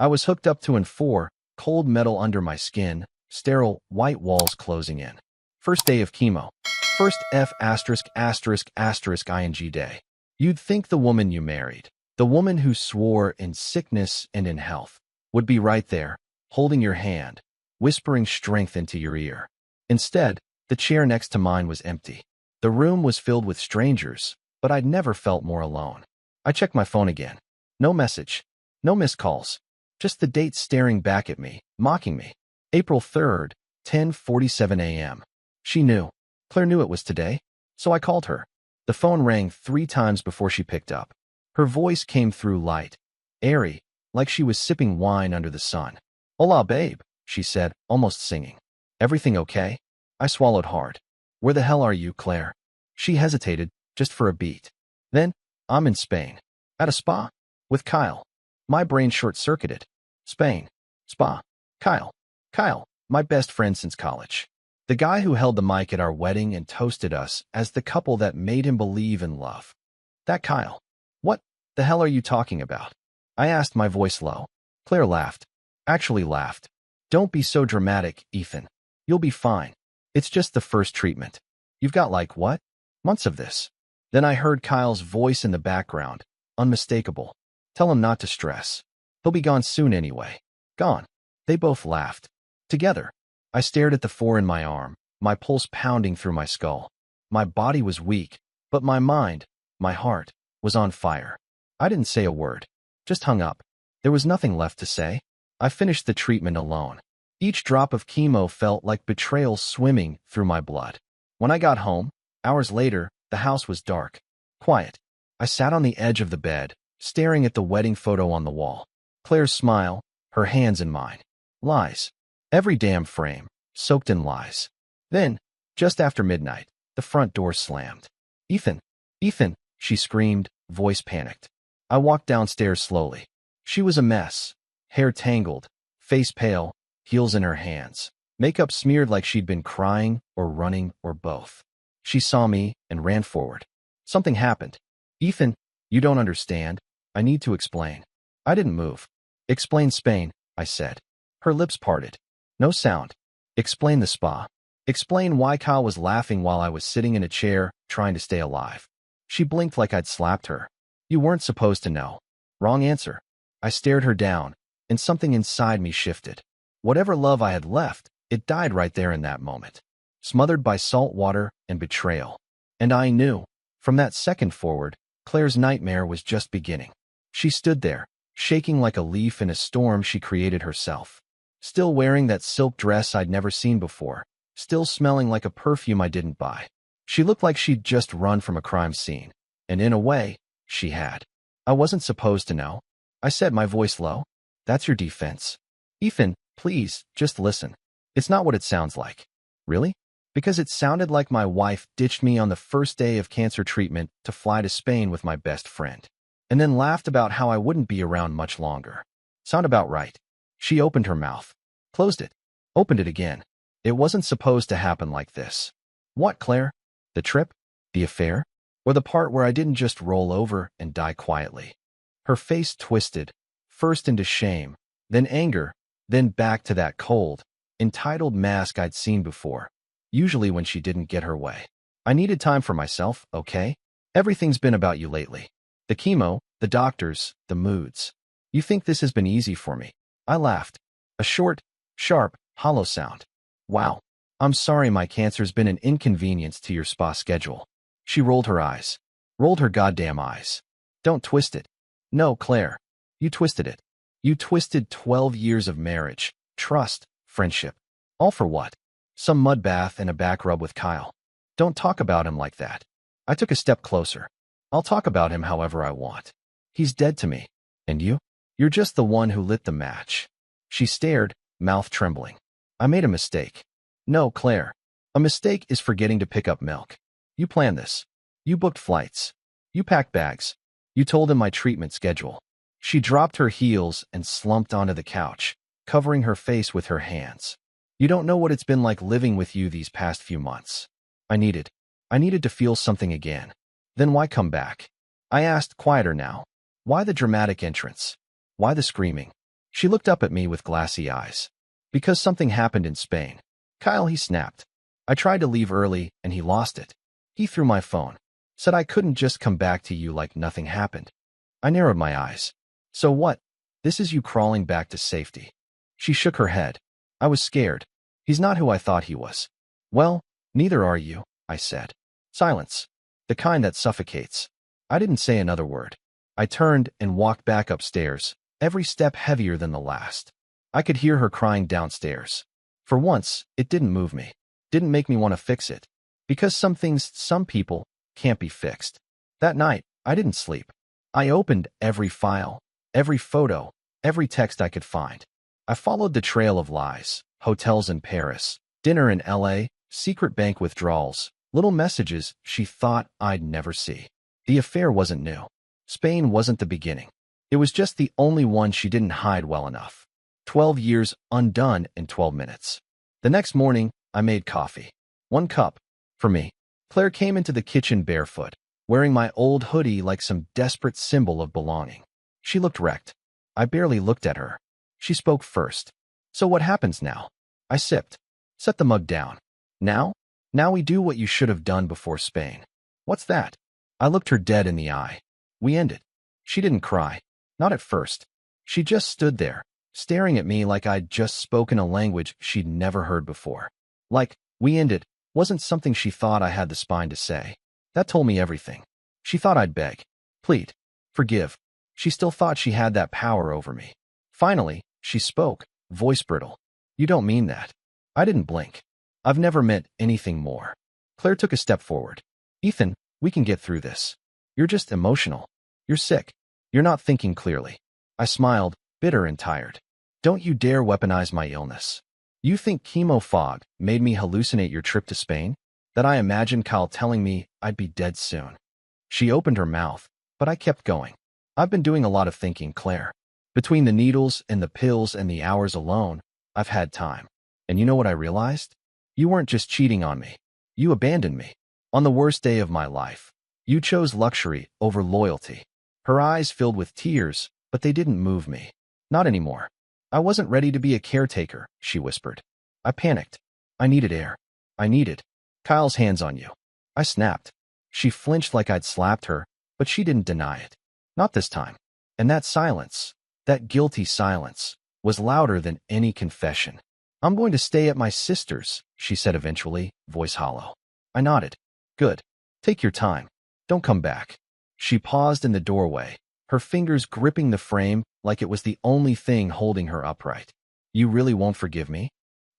I was hooked up to an 4, cold metal under my skin, sterile, white walls closing in. First day of chemo. First F asterisk asterisk asterisk ing day. You'd think the woman you married, the woman who swore in sickness and in health, would be right there, holding your hand, whispering strength into your ear. Instead, the chair next to mine was empty. The room was filled with strangers, but I'd never felt more alone. I checked my phone again. No message. No missed calls. Just the date staring back at me, mocking me. April 3rd, 10:47 a.m. She knew. Claire knew it was today, so I called her. The phone rang 3 times before she picked up. Her voice came through light, airy, like she was sipping wine under the sun. "Hola, babe," she said, almost singing. "Everything okay?" I swallowed hard. "Where the hell are you, Claire?" She hesitated, just for a beat. Then, "I'm in Spain. At a spa. With Kyle." My brain short-circuited. Spain. Spa. Kyle. Kyle, my best friend since college. The guy who held the mic at our wedding and toasted us as the couple that made him believe in love. That Kyle. "What the hell are you talking about?" I asked, my voice low. Claire laughed. Actually laughed. "Don't be so dramatic, Ethan. You'll be fine. It's just the first treatment. You've got like, what? Months of this." Then I heard Kyle's voice in the background, unmistakable. "Tell him not to stress. He'll be gone soon anyway." Gone. They both laughed. Together. I stared at the 4 in my arm, my pulse pounding through my skull. My body was weak, but my mind, my heart, was on fire. I didn't say a word. Just hung up. There was nothing left to say. I finished the treatment alone. Each drop of chemo felt like betrayal swimming through my blood. When I got home, hours later, the house was dark. Quiet. I sat on the edge of the bed, staring at the wedding photo on the wall. Claire's smile, her hands in mine. Lies. Every damn frame, soaked in lies. Then, just after midnight, the front door slammed. "Ethan! Ethan!" she screamed, voice panicked. I walked downstairs slowly. She was a mess. Hair tangled, face pale, heels in her hands. Makeup smeared like she'd been crying or running or both. She saw me and ran forward. "Something happened. Ethan, you don't understand. I need to explain." I didn't move. "Explain Spain," I said. Her lips parted. No sound. "Explain the spa. Explain why Kyle was laughing while I was sitting in a chair, trying to stay alive." She blinked like I'd slapped her. "You weren't supposed to know." Wrong answer. I stared her down, and something inside me shifted. Whatever love I had left, it died right there in that moment. Smothered by salt water and betrayal. And I knew, from that second forward, Claire's nightmare was just beginning. She stood there, shaking like a leaf in a storm she created herself. Still wearing that silk dress I'd never seen before. Still smelling like a perfume I didn't buy. She looked like she'd just run from a crime scene. And in a way, she had. "I wasn't supposed to know," I said, my voice low. "That's your defense. Ethan, please, just listen. It's not what it sounds like." "Really?" "Because it sounded like my wife ditched me on the first day of cancer treatment to fly to Spain with my best friend. And then laughed about how I wouldn't be around much longer. Sound about right." She opened her mouth. Closed it. Opened it again. "It wasn't supposed to happen like this." "What, Claire? The trip? The affair? Or the part where I didn't just roll over and die quietly?" Her face twisted, first into shame, then anger, then back to that cold, entitled mask I'd seen before, usually when she didn't get her way. "I needed time for myself, okay? Everything's been about you lately. The chemo, the doctors, the moods. You think this has been easy for me?" I laughed. A short, sharp, hollow sound. "Wow. I'm sorry my cancer's been an inconvenience to your spa schedule." She rolled her eyes. Rolled her goddamn eyes. "Don't twist it." "No, Claire. You twisted it. You twisted 12 years of marriage, trust, friendship. All for what? Some mud bath and a back rub with Kyle. Don't talk about him like that." I took a step closer. "I'll talk about him however I want. He's dead to me. And you? You're just the one who lit the match." She stared, mouth trembling. "I made a mistake." "No, Claire. A mistake is forgetting to pick up milk. You planned this. You booked flights. You packed bags. You told him my treatment schedule." She dropped her heels and slumped onto the couch, covering her face with her hands. "You don't know what it's been like living with you these past few months. I needed to feel something again." "Then why come back?" I asked, quieter now. "Why the dramatic entrance? Why the screaming? She looked up at me with glassy eyes. Because something happened in Spain. Kyle, he snapped. I tried to leave early, and he lost it. He threw my phone. Said I couldn't just come back to you like nothing happened. I narrowed my eyes. So what? This is you crawling back to safety. She shook her head. I was scared. He's not who I thought he was. Well, neither are you, I said. Silence. The kind that suffocates. I didn't say another word. I turned and walked back upstairs, every step heavier than the last. I could hear her crying downstairs. For once, it didn't move me. Didn't make me want to fix it. Because some things, some people, can't be fixed. That night, I didn't sleep. I opened every file, every photo, every text I could find. I followed the trail of lies, hotels in Paris, dinner in LA, secret bank withdrawals, little messages she thought I'd never see. The affair wasn't new. Spain wasn't the beginning. It was just the only one she didn't hide well enough. 12 years undone in 12 minutes. The next morning, I made coffee. 1 cup. For me. Claire came into the kitchen barefoot, wearing my old hoodie like some desperate symbol of belonging. She looked wrecked. I barely looked at her. She spoke first. So what happens now? I sipped. Set the mug down. Now? Now we do what you should have done before Spain. What's that? I looked her dead in the eye. We ended. She didn't cry. Not at first. She just stood there, staring at me like I'd just spoken a language she'd never heard before. Like, we ended, wasn't something she thought I had the spine to say. That told me everything. She thought I'd beg, plead, forgive. She still thought she had that power over me. Finally, she spoke, voice brittle. You don't mean that. I didn't blink. I've never meant anything more. Claire took a step forward. Ethan, we can get through this. You're just emotional. You're sick. You're not thinking clearly. I smiled, bitter and tired. Don't you dare weaponize my illness. You think chemo fog made me hallucinate your trip to Spain? That I imagined Kyle telling me I'd be dead soon. She opened her mouth, but I kept going. I've been doing a lot of thinking, Claire. Between the needles and the pills and the hours alone, I've had time. And you know what I realized? You weren't just cheating on me. You abandoned me. On the worst day of my life. You chose luxury over loyalty. Her eyes filled with tears, but they didn't move me. Not anymore. I wasn't ready to be a caretaker, she whispered. I panicked. I needed air. I needed Kyle's hands on you. I snapped. She flinched like I'd slapped her, but she didn't deny it. Not this time. And that silence, that guilty silence, was louder than any confession. I'm going to stay at my sister's, she said eventually, voice hollow. I nodded. Good. Take your time. Don't come back. She paused in the doorway, her fingers gripping the frame like it was the only thing holding her upright. You really won't forgive me?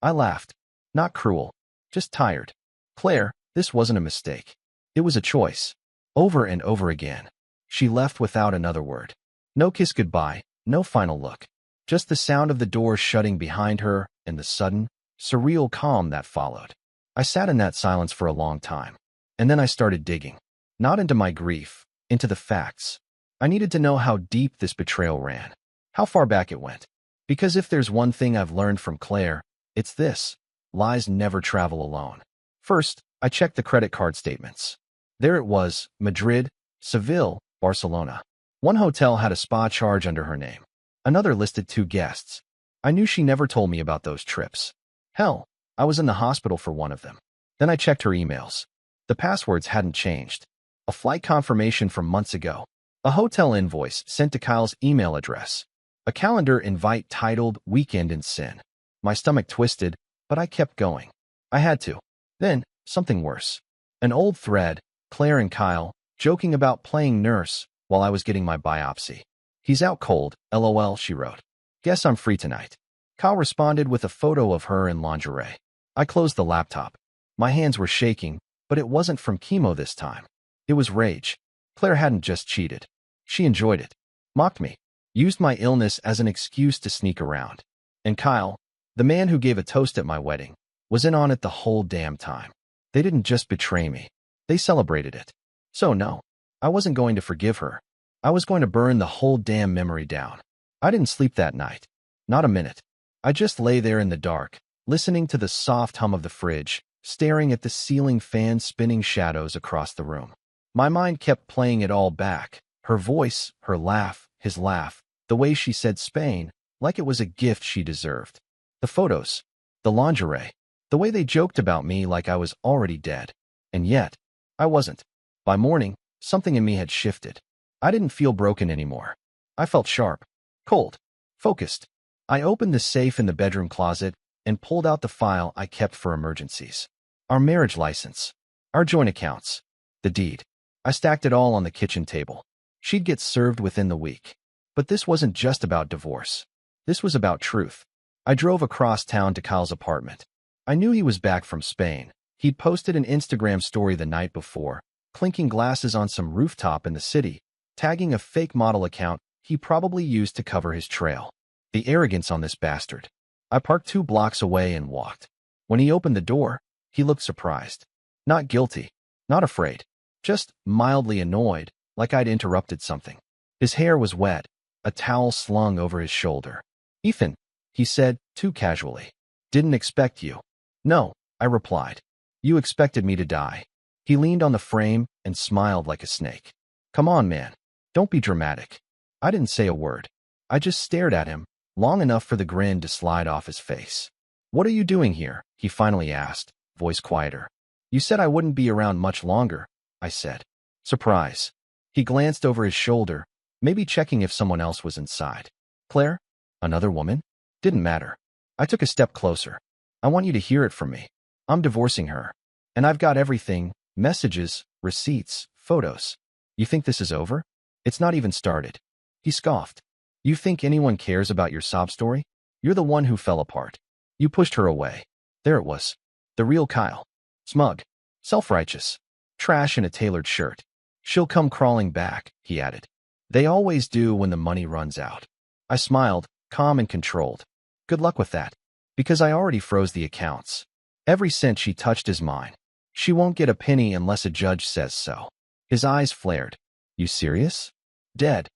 I laughed. Not cruel. Just tired. Claire, this wasn't a mistake. It was a choice. Over and over again. She left without another word. No kiss goodbye, no final look. Just the sound of the door shutting behind her and the sudden, surreal calm that followed. I sat in that silence for a long time. And then I started digging. Not into my grief, into the facts. I needed to know how deep this betrayal ran. How far back it went. Because if there's one thing I've learned from Claire, it's this. Lies never travel alone. First, I checked the credit card statements. There it was, Madrid, Seville, Barcelona. One hotel had a spa charge under her name. Another listed 2 guests. I knew she never told me about those trips. Hell, I was in the hospital for one of them. Then I checked her emails. The passwords hadn't changed. A flight confirmation from months ago. A hotel invoice sent to Kyle's email address. A calendar invite titled Weekend in Sin. My stomach twisted, but I kept going. I had to. Then, something worse. An old thread, Claire and Kyle, joking about playing nurse while I was getting my biopsy. He's out cold, LOL, she wrote. Guess I'm free tonight. Kyle responded with a photo of her in lingerie. I closed the laptop. My hands were shaking, but it wasn't from chemo this time. It was rage. Claire hadn't just cheated. She enjoyed it. Mocked me. Used my illness as an excuse to sneak around. And Kyle, the man who gave a toast at my wedding, was in on it the whole damn time. They didn't just betray me. They celebrated it. So no, I wasn't going to forgive her. I was going to burn the whole damn memory down. I didn't sleep that night. Not a minute. I just lay there in the dark, listening to the soft hum of the fridge, staring at the ceiling fan spinning shadows across the room. My mind kept playing it all back. Her voice, her laugh, his laugh, the way she said Spain, like it was a gift she deserved. The photos, the lingerie, the way they joked about me like I was already dead. And yet, I wasn't. By morning, something in me had shifted. I didn't feel broken anymore. I felt sharp, cold, focused. I opened the safe in the bedroom closet and pulled out the file I kept for emergencies. Our marriage license, our joint accounts, the deed. I stacked it all on the kitchen table. She'd get served within the week. But this wasn't just about divorce. This was about truth. I drove across town to Kyle's apartment. I knew he was back from Spain. He'd posted an Instagram story the night before, clinking glasses on some rooftop in the city, tagging a fake model account he probably used to cover his trail. The arrogance on this bastard. I parked 2 blocks away and walked. When he opened the door, he looked surprised. Not guilty, not afraid, just mildly annoyed, like I'd interrupted something. His hair was wet, a towel slung over his shoulder. "Ethan," he said, too casually. "Didn't expect you." "No," I replied. "You expected me to die." He leaned on the frame and smiled like a snake. "Come on, man. Don't be dramatic." I didn't say a word. I just stared at him, long enough for the grin to slide off his face. "What are you doing here?" he finally asked, voice quieter. "You said I wouldn't be around much longer," I said. Surprise. He glanced over his shoulder, maybe checking if someone else was inside. "Claire? Another woman?" Didn't matter. I took a step closer. "I want you to hear it from me. I'm divorcing her. And I've got everything, messages, receipts, photos. You think this is over? It's not even started." He scoffed. "You think anyone cares about your sob story? You're the one who fell apart. You pushed her away." There it was. The real Kyle. Smug. Self-righteous. Trash in a tailored shirt. "She'll come crawling back," he added. "They always do when the money runs out." I smiled, calm and controlled. "Good luck with that. Because I already froze the accounts. Every cent she touched is mine. She won't get a penny unless a judge says so." His eyes flared. "You serious?" "Dead."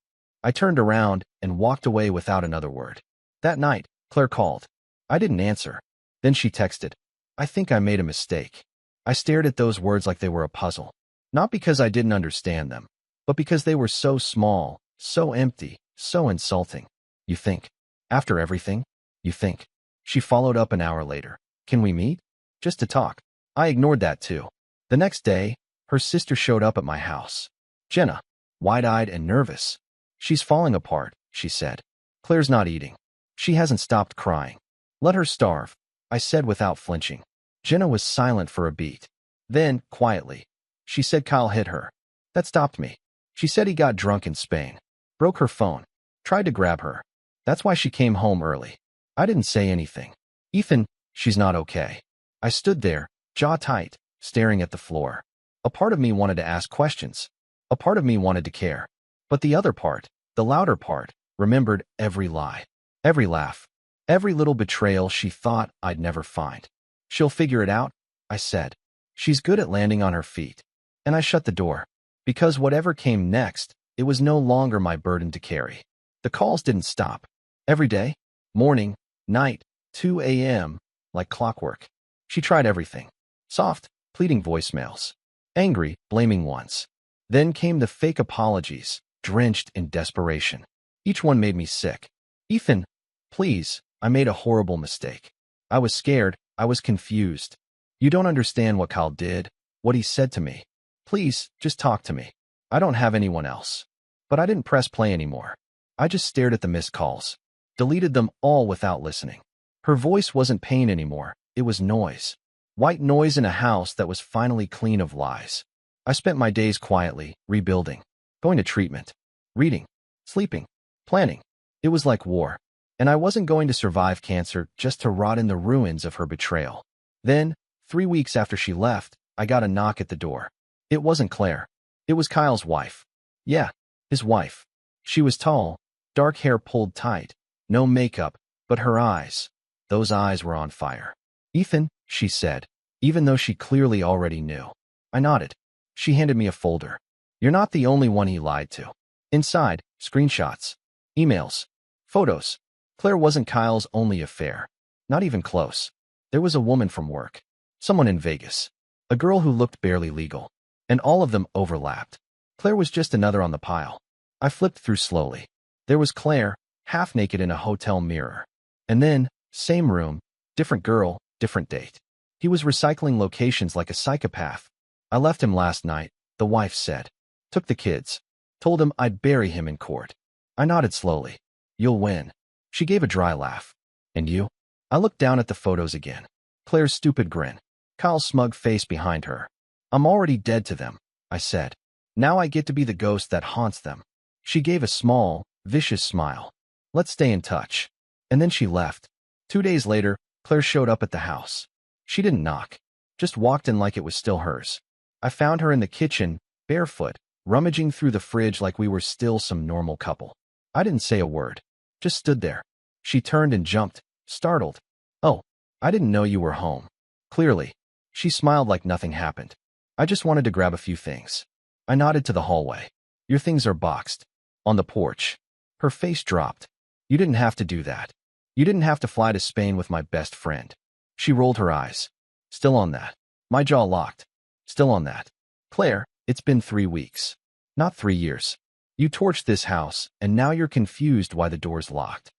I turned around and walked away without another word. That night, Claire called. I didn't answer. Then she texted, "I think I made a mistake." I stared at those words like they were a puzzle. Not because I didn't understand them, but because they were so small, so empty, so insulting. "You think? After everything? You think?" She followed up an hour later. "Can we meet? Just to talk." I ignored that too. The next day, her sister showed up at my house. Jenna, wide-eyed and nervous. "She's falling apart," she said. "Claire's not eating. She hasn't stopped crying." "Let her starve," I said without flinching. Jenna was silent for a beat. Then, quietly, she said Kyle hit her. That stopped me. She said he got drunk in Spain. Broke her phone. Tried to grab her. That's why she came home early. I didn't say anything. "Ethan, she's not okay." I stood there, jaw tight, staring at the floor. A part of me wanted to ask questions. A part of me wanted to care. But the other part, the louder part, remembered every lie, every laugh, every little betrayal she thought I'd never find. "She'll figure it out," I said. "She's good at landing on her feet." And I shut the door. Because whatever came next, it was no longer my burden to carry. The calls didn't stop. Every day, morning, night, 2 a.m., like clockwork. She tried everything. Soft, pleading voicemails. Angry, blaming ones. Then came the fake apologies, drenched in desperation. Each one made me sick. "Ethan, please, I made a horrible mistake." I was scared. I was confused. "You don't understand what Kyle did, what he said to me. Please, just talk to me. I don't have anyone else." But I didn't press play anymore. I just stared at the missed calls. Deleted them all without listening. Her voice wasn't pain anymore. It was noise. White noise in a house that was finally clean of lies. I spent my days quietly, rebuilding. Going to treatment. Reading. Sleeping. Planning. It was like war. And I wasn't going to survive cancer just to rot in the ruins of her betrayal. Then, 3 weeks after she left, I got a knock at the door. It wasn't Claire. It was Kyle's wife. Yeah, his wife. She was tall, dark hair pulled tight, no makeup, but her eyes. Those eyes were on fire. "Ethan," she said, even though she clearly already knew. I nodded. She handed me a folder. "You're not the only one he lied to." Inside, screenshots, emails, photos. Claire wasn't Kyle's only affair. Not even close. There was a woman from work. Someone in Vegas. A girl who looked barely legal. And all of them overlapped. Claire was just another on the pile. I flipped through slowly. There was Claire, half naked in a hotel mirror. And then, same room, different girl, different date. He was recycling locations like a psychopath. I left him last night, the wife said. Took the kids. Told him I'd bury him in court. I nodded slowly. You'll win. She gave a dry laugh. And you? I looked down at the photos again. Claire's stupid grin. Kyle's smug face behind her. I'm already dead to them, I said. Now I get to be the ghost that haunts them. She gave a small, vicious smile. Let's stay in touch. And then she left. 2 days later, Claire showed up at the house. She didn't knock. Just walked in like it was still hers. I found her in the kitchen, barefoot, rummaging through the fridge like we were still some normal couple. I didn't say a word. Just stood there. She turned and jumped, startled. Oh, I didn't know you were home. Clearly. She smiled like nothing happened. I just wanted to grab a few things. I nodded to the hallway. Your things are boxed. On the porch. Her face dropped. You didn't have to do that. You didn't have to fly to Spain with my best friend. She rolled her eyes. Still on that. My jaw locked. Still on that. Claire, it's been 3 weeks. Not 3 years. You torched this house, and now you're confused why the door's locked.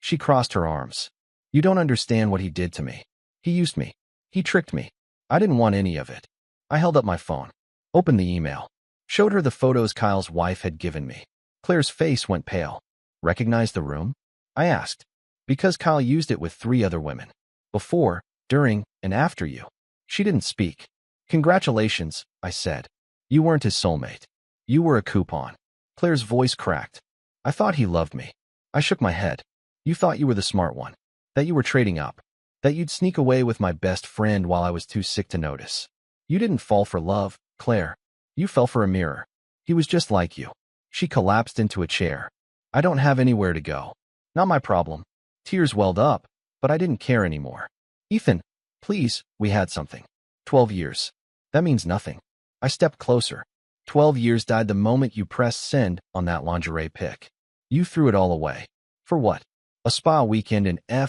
She crossed her arms. You don't understand what he did to me. He used me. He tricked me. I didn't want any of it. I held up my phone. Opened the email. Showed her the photos Kyle's wife had given me. Claire's face went pale. Recognize the room? I asked. Because Kyle used it with 3 other women. Before, during, and after you. She didn't speak. Congratulations, I said. You weren't his soulmate. You were a coupon. Claire's voice cracked. I thought he loved me. I shook my head. You thought you were the smart one. That you were trading up. That you'd sneak away with my best friend while I was too sick to notice. You didn't fall for love, Claire. You fell for a mirror. He was just like you. She collapsed into a chair. I don't have anywhere to go. Not my problem. Tears welled up, but I didn't care anymore. Ethan, please, we had something. 12 years. That means nothing. I stepped closer. 12 years died the moment you pressed send on that lingerie pic. You threw it all away. For what? A spa weekend in *****ing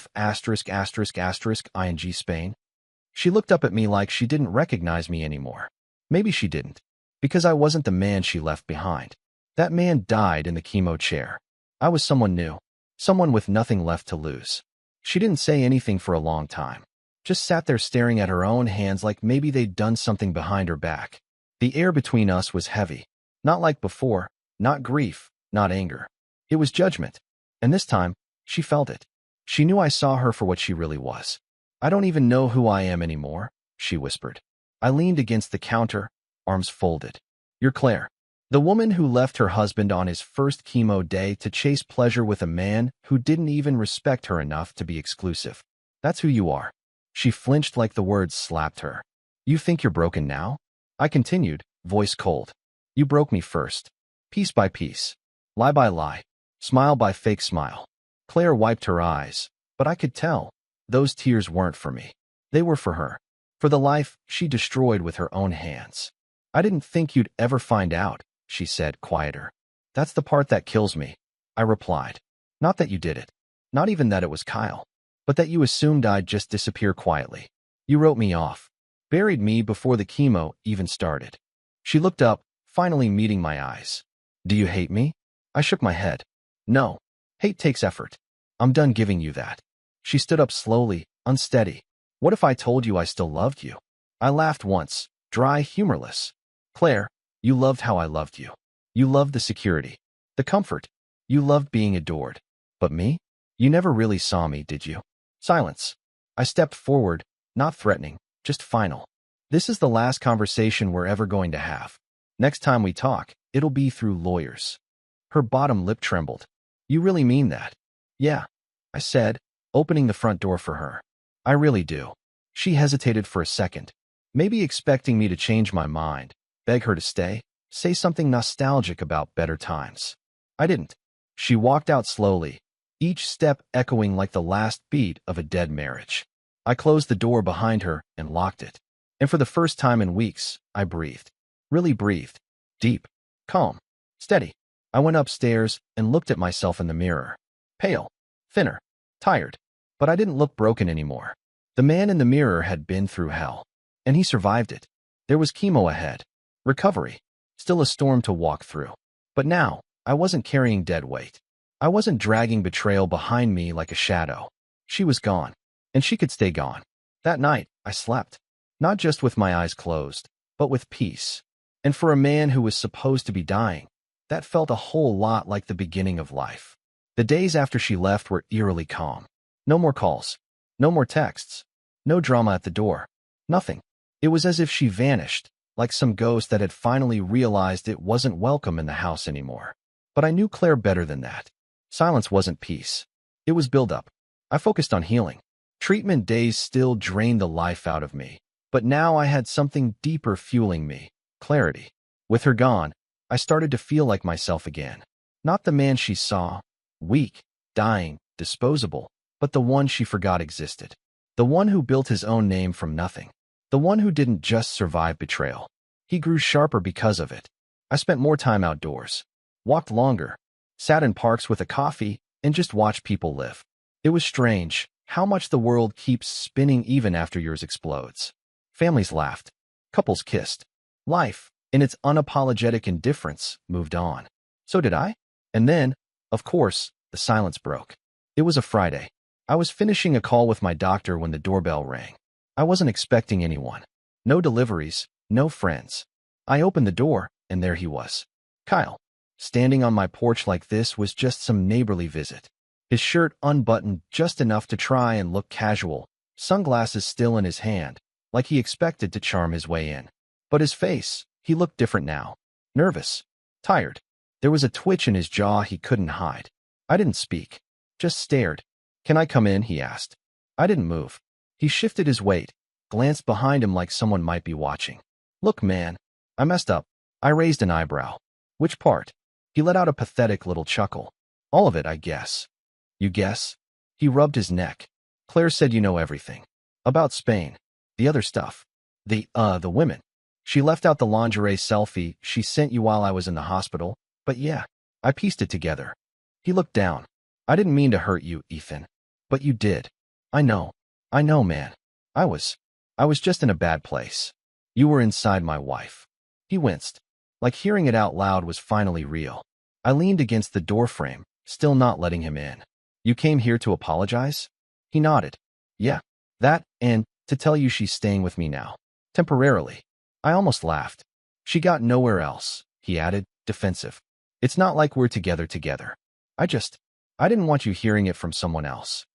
Spain? She looked up at me like she didn't recognize me anymore. Maybe she didn't. Because I wasn't the man she left behind. That man died in the chemo chair. I was someone new. Someone with nothing left to lose. She didn't say anything for a long time. Just sat there staring at her own hands like maybe they'd done something behind her back. The air between us was heavy. Not like before. Not grief. Not anger. It was judgment. And this time, she felt it. She knew I saw her for what she really was. I don't even know who I am anymore, she whispered. I leaned against the counter, arms folded. You're Claire. The woman who left her husband on his first chemo day to chase pleasure with a man who didn't even respect her enough to be exclusive. That's who you are. She flinched like the words slapped her. You think you're broken now? I continued, voice cold. You broke me first. Piece by piece. Lie by lie. Smile by fake smile. Claire wiped her eyes, but I could tell. Those tears weren't for me. They were for her. For the life she destroyed with her own hands. I didn't think you'd ever find out, she said, quieter. That's the part that kills me, I replied. Not that you did it. Not even that it was Kyle. But that you assumed I'd just disappear quietly. You wrote me off. Buried me before the chemo even started. She looked up, finally meeting my eyes. Do you hate me? I shook my head. No. Hate takes effort. I'm done giving you that. She stood up slowly, unsteady. What if I told you I still loved you? I laughed once, dry, humorless. Claire, you loved how I loved you. You loved the security, the comfort. You loved being adored. But me? You never really saw me, did you? Silence. I stepped forward, not threatening, just final. This is the last conversation we're ever going to have. Next time we talk, it'll be through lawyers. Her bottom lip trembled. You really mean that? Yeah, I said, opening the front door for her. I really do. She hesitated for a second, maybe expecting me to change my mind, beg her to stay, say something nostalgic about better times. I didn't. She walked out slowly, each step echoing like the last beat of a dead marriage. I closed the door behind her and locked it. And for the first time in weeks, I breathed. Really breathed. Deep. Calm. Steady. I went upstairs and looked at myself in the mirror. Pale. Thinner. Tired. But I didn't look broken anymore. The man in the mirror had been through hell. And he survived it. There was chemo ahead. Recovery. Still a storm to walk through. But now, I wasn't carrying dead weight. I wasn't dragging betrayal behind me like a shadow. She was gone, and she could stay gone. That night, I slept, not just with my eyes closed, but with peace. And for a man who was supposed to be dying, that felt a whole lot like the beginning of life. The days after she left were eerily calm. No more calls, no more texts, no drama at the door, nothing. It was as if she vanished, like some ghost that had finally realized it wasn't welcome in the house anymore. But I knew Claire better than that. Silence wasn't peace. It was buildup. I focused on healing. Treatment days still drained the life out of me, but now I had something deeper fueling me: clarity. With her gone, I started to feel like myself again. Not the man she saw, weak, dying, disposable, but the one she forgot existed. The one who built his own name from nothing. The one who didn't just survive betrayal. He grew sharper because of it. I spent more time outdoors, walked longer, sat in parks with a coffee, and just watched people live. It was strange how much the world keeps spinning even after yours explodes. Families laughed. Couples kissed. Life, in its unapologetic indifference, moved on. So did I. And then, of course, the silence broke. It was a Friday. I was finishing a call with my doctor when the doorbell rang. I wasn't expecting anyone. No deliveries, no friends. I opened the door, and there he was. Kyle. Standing on my porch like this was just some neighborly visit. His shirt unbuttoned just enough to try and look casual, sunglasses still in his hand, like he expected to charm his way in. But his face, he looked different now. Nervous. Tired. There was a twitch in his jaw he couldn't hide. I didn't speak. Just stared. "Can I come in?" he asked. I didn't move. He shifted his weight, glanced behind him like someone might be watching. "Look, man, I messed up." I raised an eyebrow. "Which part?" He let out a pathetic little chuckle. "All of it, I guess." "You guess?" He rubbed his neck. "Claire said you know everything. About Spain. The other stuff. The women. She left out the lingerie selfie she sent you while I was in the hospital, but yeah, I pieced it together." He looked down. "I didn't mean to hurt you, Ethan. But you did. I know, man. I was just in a bad place. You were inside my wife." He winced. Like hearing it out loud was finally real. I leaned against the doorframe, still not letting him in. "You came here to apologize?" He nodded. "Yeah, that, and to tell you she's staying with me now. Temporarily." I almost laughed. "She got nowhere else," he added, defensive. "It's not like we're together. I didn't want you hearing it from someone else."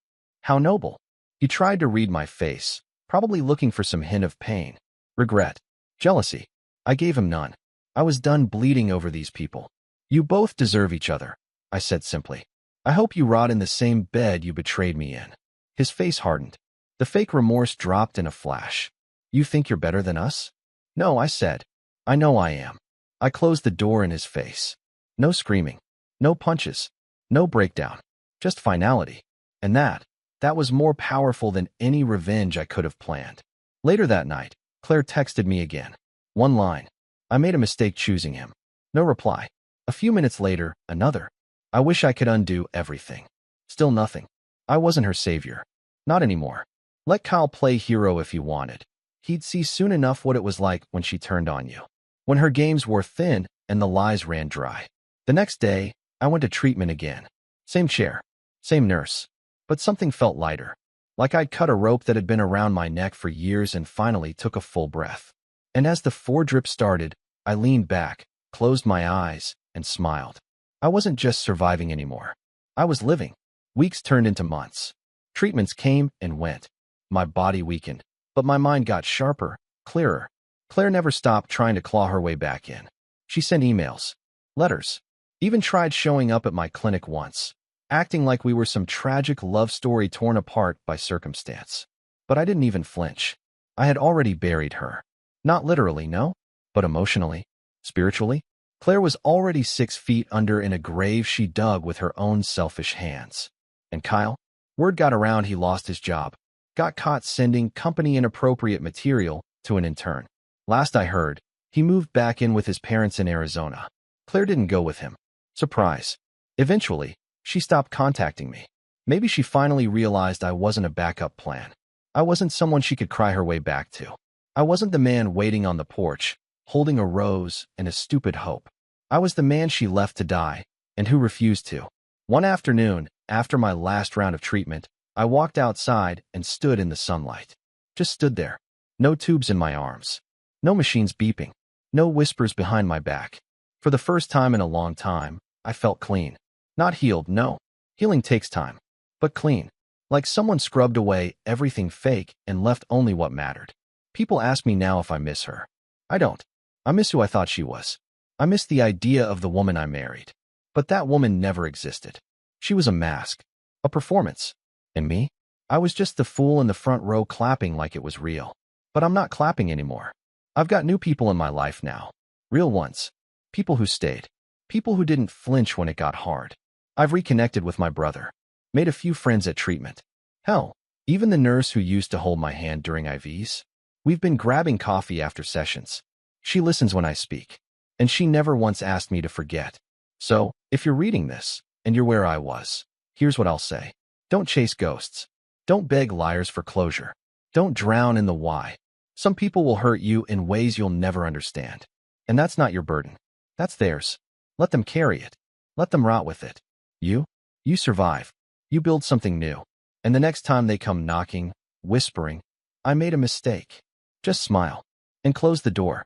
How noble. He tried to read my face, probably looking for some hint of pain, regret, jealousy. I gave him none. I was done bleeding over these people. "You both deserve each other," I said simply. "I hope you rot in the same bed you betrayed me in." His face hardened. The fake remorse dropped in a flash. "You think you're better than us?" "No," I said. "I know I am." I closed the door in his face. No screaming. No punches. No breakdown. Just finality. And that was more powerful than any revenge I could have planned. Later that night, Claire texted me again. One line. "I made a mistake choosing him." No reply. A few minutes later, another. "I wish I could undo everything." Still nothing. I wasn't her savior. Not anymore. Let Kyle play hero if he wanted. He'd see soon enough what it was like when she turned on you. When her games wore thin and the lies ran dry. The next day, I went to treatment again. Same chair. Same nurse. But something felt lighter. Like I'd cut a rope that had been around my neck for years and finally took a full breath. And as the 4-drip started, I leaned back, closed my eyes, and smiled. I wasn't just surviving anymore. I was living. Weeks turned into months. Treatments came and went. My body weakened, but my mind got sharper, clearer. Claire never stopped trying to claw her way back in. She sent emails, letters, even tried showing up at my clinic once, acting like we were some tragic love story torn apart by circumstance. But I didn't even flinch. I had already buried her. Not literally, no, but emotionally, spiritually. Claire was already 6 feet under in a grave she dug with her own selfish hands. And Kyle? Word got around he lost his job. Got caught sending company inappropriate material to an intern. Last I heard, he moved back in with his parents in Arizona. Claire didn't go with him. Surprise. Eventually, she stopped contacting me. Maybe she finally realized I wasn't a backup plan. I wasn't someone she could cry her way back to. I wasn't the man waiting on the porch, holding a rose and a stupid hope. I was the man she left to die, and who refused to. One afternoon, after my last round of treatment, I walked outside and stood in the sunlight. Just stood there. No tubes in my arms. No machines beeping. No whispers behind my back. For the first time in a long time, I felt clean. Not healed, no. Healing takes time. But clean. Like someone scrubbed away everything fake and left only what mattered. People ask me now if I miss her. I don't. I miss who I thought she was. I miss the idea of the woman I married. But that woman never existed. She was a mask. A performance. And me? I was just the fool in the front row clapping like it was real. But I'm not clapping anymore. I've got new people in my life now. Real ones. People who stayed. People who didn't flinch when it got hard. I've reconnected with my brother. Made a few friends at treatment. Hell, even the nurse who used to hold my hand during IVs. We've been grabbing coffee after sessions. She listens when I speak. And she never once asked me to forget. So, if you're reading this, and you're where I was, here's what I'll say. Don't chase ghosts. Don't beg liars for closure. Don't drown in the why. Some people will hurt you in ways you'll never understand. And that's not your burden. That's theirs. Let them carry it. Let them rot with it. You survive. You build something new. And the next time they come knocking, whispering, I made a mistake, just smile and close the door.